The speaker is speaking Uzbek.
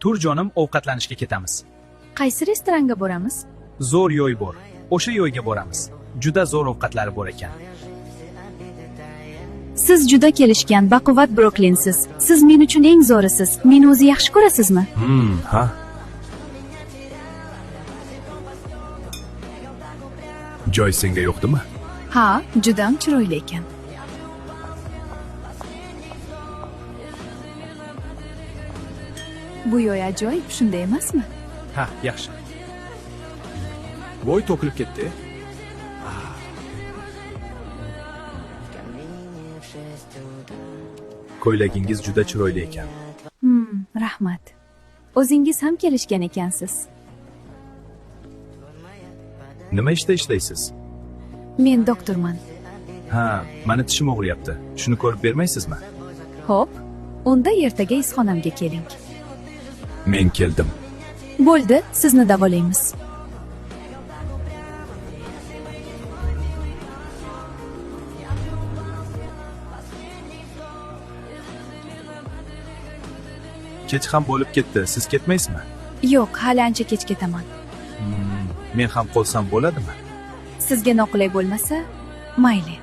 Tur jonim, ovqatlanishga ketamiz. Qaysi restoranga boramiz? Zo'r yo'y bor. O'sha yo'yga boramiz. Juda zo'r ovqatlari bor ekan. Siz juda kelishgan, baquvvat Broklinsiz. Siz men uchun eng zo'risiz. Meni o'zi yaxshi ko'rasizmi? Ha. Joy senga yo'qdimi? Ha, judam chiroyli ekan. Bu yo'y ajoyib, shunday emasmi? Ha, yaxshi. Voy, to'kilib ketdi. Ko'ylagingiz juda chiroyli ekan. Rahmat. O'zingiz ham kelishgan ekansiz. Nima ishda ishlaysiz? Men doktorman. Ha, meni tishim og'riyapti. Shuni ko'rib bermaysizmi? Xo'p, unda ertaga izxonamga keling. Men keldim. Bo'ldi, sizni davolaymiz. Kech ham bo'lib ketdi. Siz ketmaysizmi? Yo'q, hali ancha kech ketaman. Men ham qolsam bo'ladimi? Sizga noqulay bo'lmasa, mayli.